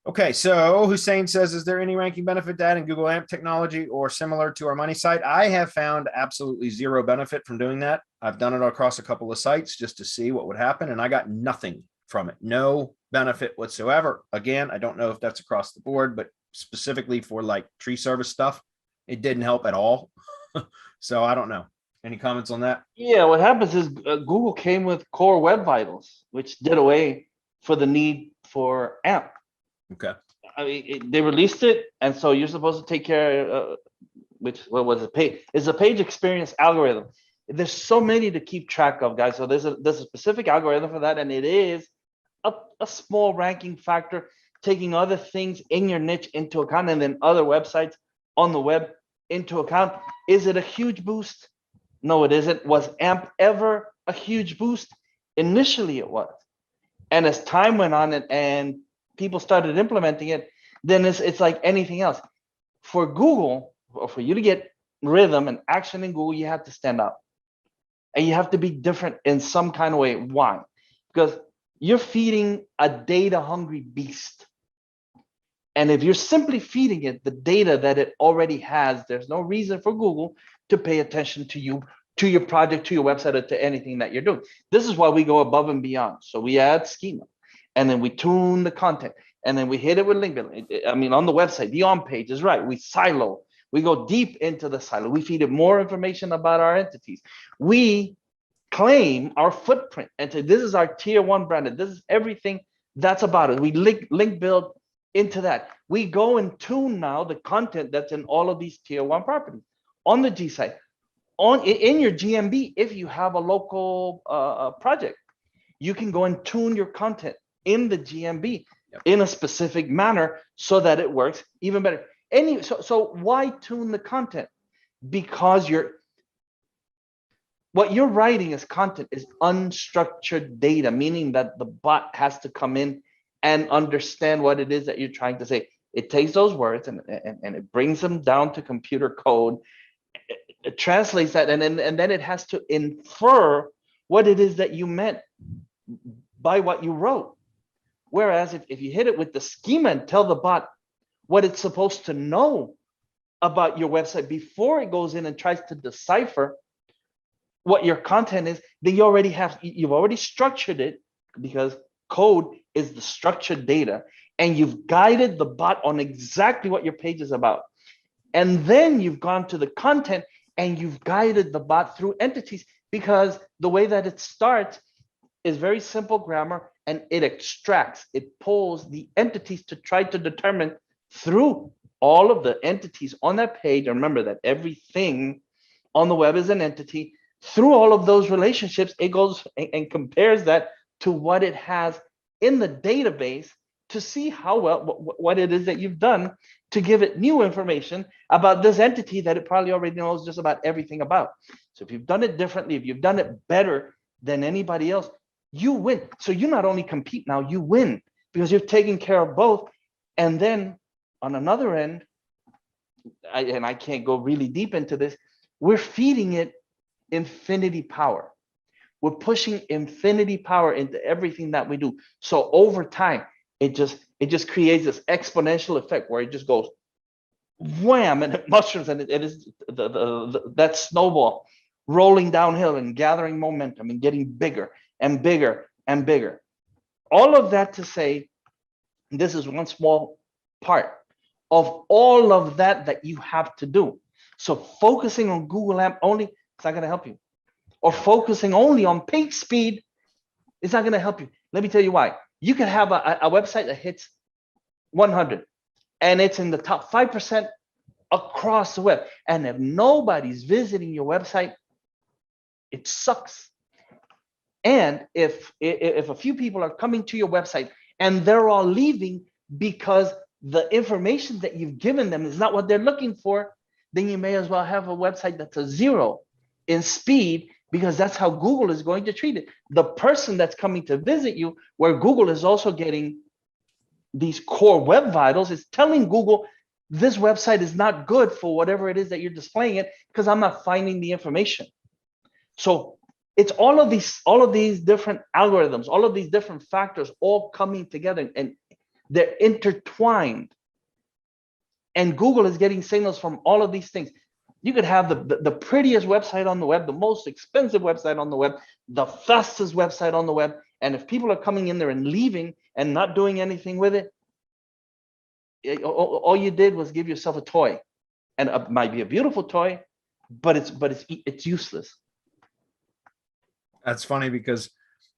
Okay, so Hussein says, is there any ranking benefit to adding Google AMP technology or similar to our money site? I have found absolutely zero benefit from doing that. I've done it across a couple of sites just to see what would happen, and I got nothing from it. No benefit whatsoever. Again, I don't know if that's across the board, but specifically for like tree service stuff, it didn't help at all. So I don't know. Any comments on that? Yeah, what happens is Google came with Core Web Vitals, which did away for the need for AMP. Okay. I mean, they released it, and so you're supposed to take care. Which what was it? Page is a page experience algorithm. There's so many to keep track of, guys. So there's a specific algorithm for that, and it is a small ranking factor, taking other things in your niche into account, and then other websites on the web into account. Is it a huge boost? No, it isn't. Was AMP ever a huge boost? Initially, it was, and as time went on and people started implementing it, then it's like anything else. For Google, or for you to get rhythm and action in Google, you have to stand out. And you have to be different in some kind of way. Why? Because you're feeding a data hungry beast. And if you're simply feeding it the data that it already has, there's no reason for Google to pay attention to you, to your project, to your website, or to anything that you're doing. This is why we go above and beyond. So we add schema, and then we tune the content, and then we hit it with link building. I mean, on the website, the on page is right. We silo. We go deep into the silo. We feed it more information about our entities. We claim our footprint and say, this is our tier one branded. This is everything that's about it. We link build into that. We go and tune now the content that's in all of these tier one properties on the G site, in your GMB. If you have a local project, you can go and tune your content in the GMB in a specific manner so that it works even better. So why tune the content? Because what you're writing as content is unstructured data, meaning that the bot has to come in and understand what it is that you're trying to say. It takes those words and it brings them down to computer code. It translates that, and then it has to infer what it is that you meant by what you wrote. Whereas if you hit it with the schema and tell the bot what it's supposed to know about your website before it goes in and tries to decipher what your content is, then you've already structured it, because code is the structured data, and you've guided the bot on exactly what your page is about. And then you've gone to the content and you've guided the bot through entities, because the way that it starts is very simple grammar, and it pulls the entities to try to determine through all of the entities on that page. And remember that everything on the web is an entity. Through all of those relationships, it goes and compares that to what it has in the database to see how well, what it is that you've done to give it new information about this entity that it probably already knows just about everything about. So if you've done it differently, if you've done it better than anybody else, you win. So you not only compete now, you win, because you've taken care of both. And then on another end, and I can't go really deep into this, we're feeding it infinity power. We're pushing infinity power into everything that we do. So over time, it just creates this exponential effect where it just goes wham, and it mushrooms, and it is that snowball rolling downhill and gathering momentum and getting bigger and bigger and bigger. All of that to say, this is one small part of all of that you have to do. So focusing on Google AMP only, it's not going to help you. Or focusing only on page speed, it's not going to help you. Let me tell you why. You can have a website that hits 100 and it's in the top 5% across the web. And if nobody's visiting your website, it sucks. And if a few people are coming to your website and they're all leaving because the information that you've given them is not what they're looking for, then you may as well have a website that's a 0 in speed, because that's how Google is going to treat it. The person that's coming to visit you, where Google is also getting these core web vitals, is telling Google, this website is not good for whatever it is that you're displaying it, because I'm not finding the information. So it's all of these different algorithms, all of these different factors all coming together. And They're intertwined. And Google is getting signals from all of these things. You could have the prettiest website on the web, the most expensive website on the web, the fastest website on the web. And if people are coming in there and leaving and not doing anything with it, all you did was give yourself a toy. And it might be a beautiful toy, but it's useless. That's funny because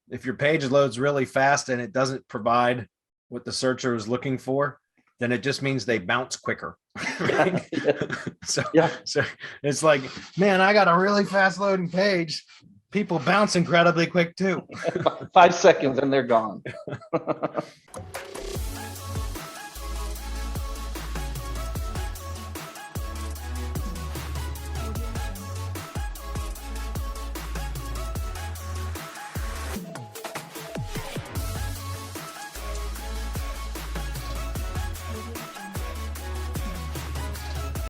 if your page loads really fast and it doesn't provide what the searcher is looking for, then it just means they bounce quicker. Right? So it's like, man, I got a really fast loading page. People bounce incredibly quick too. 5 seconds and they're gone.